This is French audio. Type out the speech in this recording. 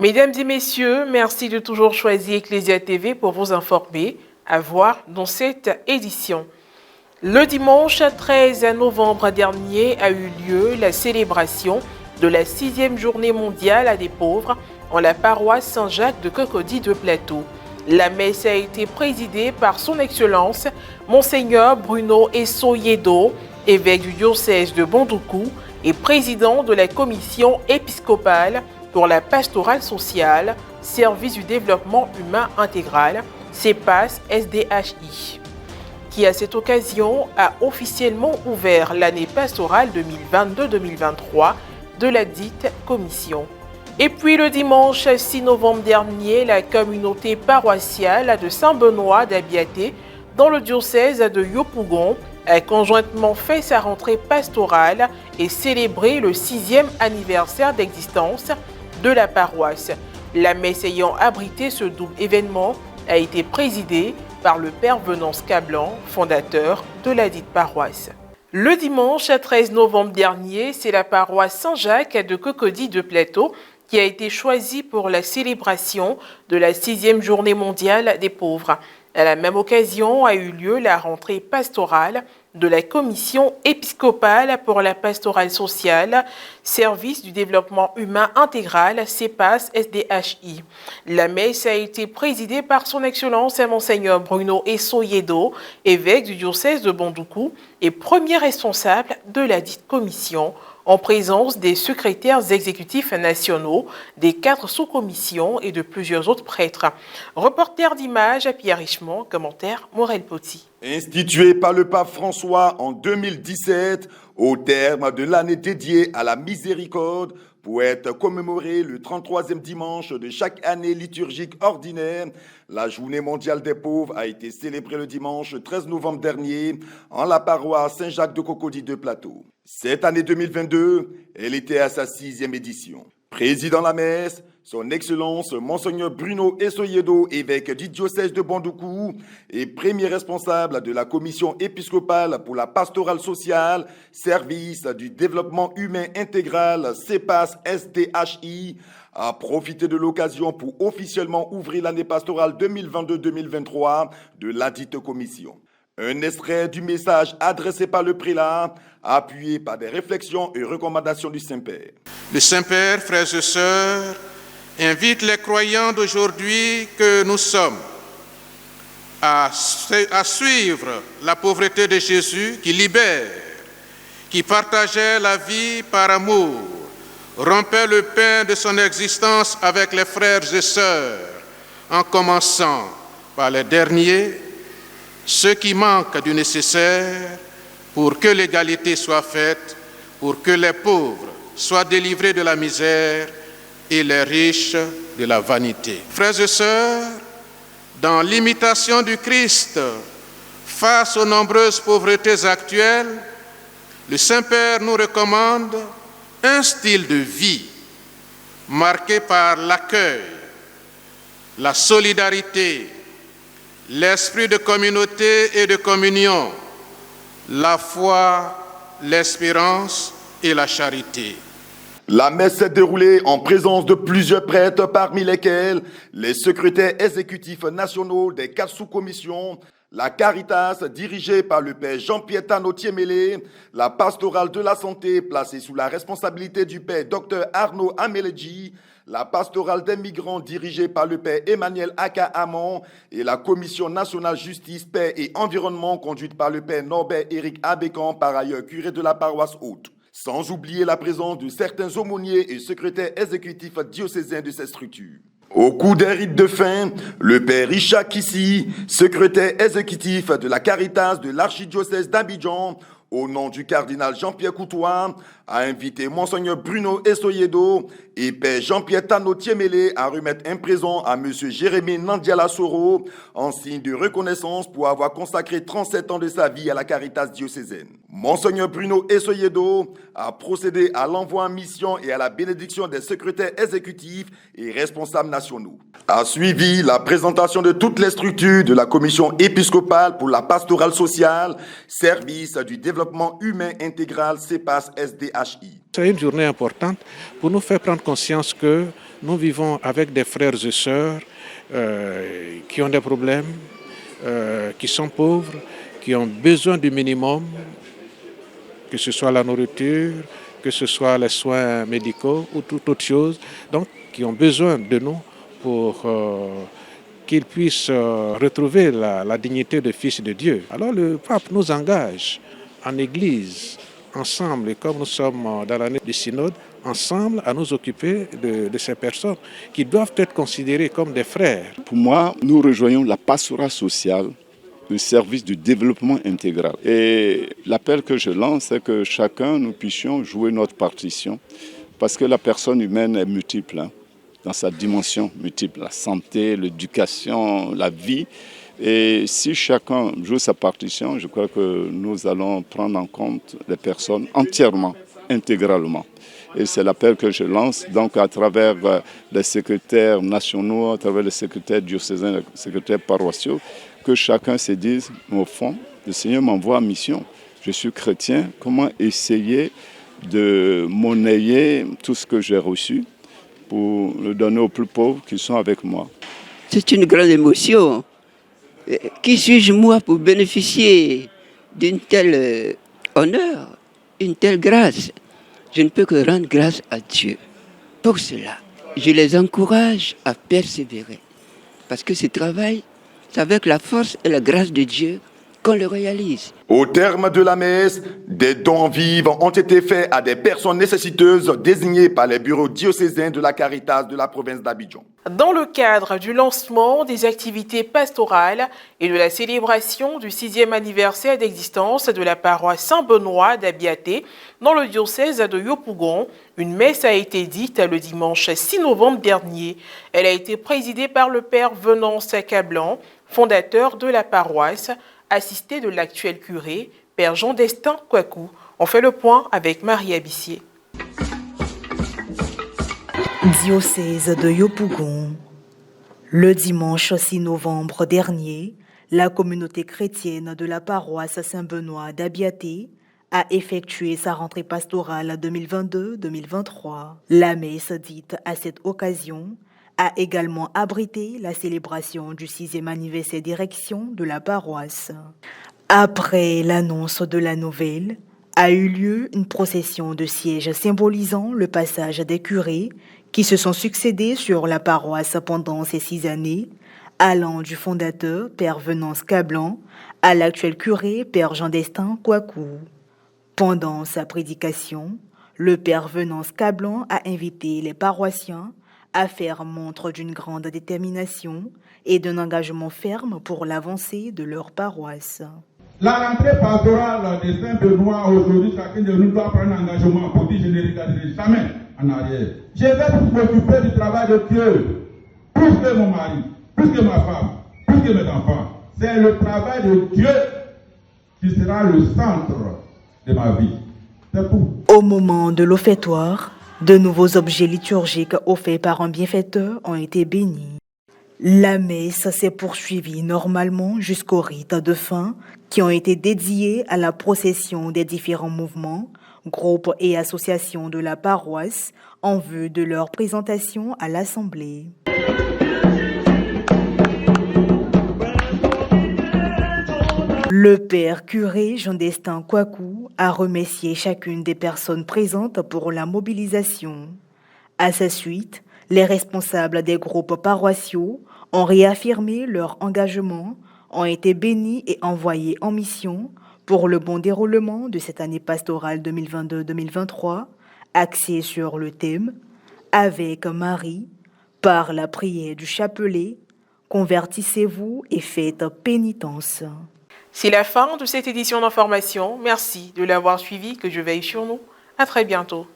Mesdames et messieurs, merci de toujours choisir Ecclesia TV pour vous informer. À voir dans cette édition. Le dimanche 13 novembre dernier a eu lieu la célébration de la 6e journée mondiale des pauvres en la paroisse Saint-Jacques de Cocody de Plateau. La messe a été présidée par son Excellence, Monseigneur Bruno Essoyedo, évêque du diocèse de Bondoukou et président de la commission épiscopale pour la pastorale sociale, service du développement humain intégral, CEPAS SDHI, qui à cette occasion a officiellement ouvert l'année pastorale 2022-2023 de la dite commission. Et puis le dimanche 6 novembre dernier, la communauté paroissiale de Saint-Benoît d'Abiaté, dans le diocèse de Yopougon, a conjointement fait sa rentrée pastorale et célébré le 6e anniversaire d'existence de la paroisse. La messe ayant abrité ce double événement a été présidée par le père Venance Cablan, fondateur de la dite paroisse. Le dimanche 13 novembre dernier, c'est la paroisse Saint-Jacques de Cocody de Plateau qui a été choisie pour la célébration de la 6e journée mondiale des pauvres. À la même occasion a eu lieu la rentrée pastorale de la commission épiscopale pour la pastorale sociale, service du développement humain intégral, CEPAS SDHI. La messe a été présidée par son Excellence Monseigneur Bruno Essoyedo, évêque du diocèse de Bondoukou et premier responsable de la dite commission, en présence des secrétaires exécutifs nationaux, des 4 sous-commissions et de plusieurs autres prêtres. Reporter d'images à Pierre Richemont, commentaire Morel Poti. Institué par le pape François en 2017, au terme de l'année dédiée à la miséricorde, pour être commémoré le 33e dimanche de chaque année liturgique ordinaire, la Journée mondiale des pauvres a été célébrée le dimanche 13 novembre dernier en la paroisse Saint-Jacques de Cocody de Plateau. Cette année 2022, elle était à sa 6e édition. Président la messe, son Excellence Monseigneur Bruno Essoyedo, évêque du diocèse de Bondoukou et premier responsable de la commission épiscopale pour la pastorale sociale, service du développement humain intégral, CEPAS SDHI, a profité de l'occasion pour officiellement ouvrir l'année pastorale 2022-2023 de la dite commission. Un extrait du message adressé par le prélat, appuyé par des réflexions et recommandations du Saint-Père. Le Saint-Père, frères et sœurs, invite les croyants d'aujourd'hui que nous sommes à suivre la pauvreté de Jésus qui libère, qui partageait la vie par amour, rompait le pain de son existence avec les frères et sœurs, en commençant par les derniers, ceux qui manquent du nécessaire pour que l'égalité soit faite, pour que les pauvres soient délivrés de la misère et les riches de la vanité. Frères et sœurs, dans l'imitation du Christ, face aux nombreuses pauvretés actuelles, le Saint-Père nous recommande un style de vie marqué par l'accueil, la solidarité, l'esprit de communauté et de communion, la foi, l'espérance et la charité. La messe s'est déroulée en présence de plusieurs prêtres, parmi lesquels les secrétaires exécutifs nationaux des 4 sous-commissions, la Caritas dirigée par le père Jean-Pierre Tano-Tiemele, la pastorale de la santé placée sous la responsabilité du père Dr Arnaud Ameledji, la pastorale des migrants dirigée par le père Emmanuel Aka Amon et la commission nationale justice, paix et environnement conduite par le père Norbert Éric Abécan, par ailleurs curé de la paroisse haute. Sans oublier la présence de certains aumôniers et secrétaires exécutifs diocésains de ces structures. Au cours des rites de fin, le père Richard Kissi, secrétaire exécutif de la Caritas de l'archidiocèse d'Abidjan, au nom du cardinal Jean-Pierre Coutois, a invité Monseigneur Bruno Essoyedo et Père Jean-Pierre Tano-Tiemele à remettre un présent à M. Jérémie Nandiala Soro en signe de reconnaissance pour avoir consacré 37 ans de sa vie à la Caritas diocésaine. Monseigneur Bruno Essoyedo a procédé à l'envoi en mission et à la bénédiction des secrétaires exécutifs et responsables nationaux. A suivi la présentation de toutes les structures de la commission épiscopale pour la pastorale sociale, service du développement développement humain intégral CEPAS SDHI. C'est une journée importante pour nous faire prendre conscience que nous vivons avec des frères et sœurs qui ont des problèmes, qui sont pauvres, qui ont besoin du minimum, que ce soit la nourriture, que ce soit les soins médicaux ou toute autre chose, donc qui ont besoin de nous pour qu'ils puissent retrouver la dignité de fils de Dieu. Alors le pape nous engage en Église, ensemble, et comme nous sommes dans l'année du synode, ensemble à nous occuper de ces personnes qui doivent être considérées comme des frères. Pour moi, nous rejoignons la pastorale sociale, le service du développement intégral. Et l'appel que je lance, c'est que chacun, nous puissions jouer notre partition, parce que la personne humaine est multiple, dans sa dimension multiple, la santé, l'éducation, la vie. Et si chacun joue sa partition, je crois que nous allons prendre en compte les personnes entièrement, intégralement. Et c'est l'appel que je lance donc à travers les secrétaires nationaux, à travers les secrétaires diocésains, les secrétaires paroissiaux, que chacun se dise, au fond, le Seigneur m'envoie en mission. Je suis chrétien, comment essayer de monnayer tout ce que j'ai reçu pour le donner aux plus pauvres qui sont avec moi. C'est une grande émotion. Qui suis-je moi pour bénéficier d'une telle honneur, une telle grâce? Je ne peux que rendre grâce à Dieu. Pour cela, je les encourage à persévérer. Parce que ce travail, c'est avec la force et la grâce de Dieu qu'on le réalise. Au terme de la messe, des dons vivants ont été faits à des personnes nécessiteuses désignées par les bureaux diocésains de la Caritas de la province d'Abidjan. Dans le cadre du lancement des activités pastorales et de la célébration du 6e anniversaire d'existence de la paroisse Saint-Benoît d'Abiaté dans le diocèse de Yopougon, une messe a été dite le dimanche 6 novembre dernier. Elle a été présidée par le père Venance Cablan, fondateur de la paroisse, assisté de l'actuel curé, père Jean-Destin Kouakou. On fait le point avec Marie Abissier. Diocèse de Yopougon. Le dimanche 6 novembre dernier, la communauté chrétienne de la paroisse Saint-Benoît d'Abiaté a effectué sa rentrée pastorale 2022-2023. La messe dite à cette occasion a également abrité la célébration du 6e anniversaire d'érection de la paroisse. Après l'annonce de la nouvelle, a eu lieu une procession de sièges symbolisant le passage des curés qui se sont succédés sur la paroisse pendant ces 6 années, allant du fondateur, père Venance Cablan, à l'actuel curé, père Jean-Destin Kouakou. Pendant sa prédication, le père Venance Cablan a invité les paroissiens à faire montre d'une grande détermination et d'un engagement ferme pour l'avancée de leur paroisse. La rentrée pastorale de Saint-Benoît, aujourd'hui, chacun de nous doit prendre un engagement pour dire je ne regarderai jamais en arrière. Je vais m'occuper du travail de Dieu, plus que mon mari, plus que ma femme, plus que mes enfants. C'est le travail de Dieu qui sera le centre de ma vie. C'est tout. Au moment de l'offertoire, de nouveaux objets liturgiques offerts par un bienfaiteur ont été bénis. La messe s'est poursuivie normalement jusqu'aux rites de fin qui ont été dédiés à la procession des différents mouvements, groupes et associations de la paroisse en vue de leur présentation à l'Assemblée. Le père curé Jean-Destin Kouakou a remercié chacune des personnes présentes pour la mobilisation. À sa suite, les responsables des groupes paroissiaux ont réaffirmé leur engagement, ont été bénis et envoyés en mission pour le bon déroulement de cette année pastorale 2022-2023, axée sur le thème « Avec Marie, par la prière du chapelet, convertissez-vous et faites pénitence ». C'est la fin de cette édition d'information. Merci de l'avoir suivi, que je veille sur nous. À très bientôt.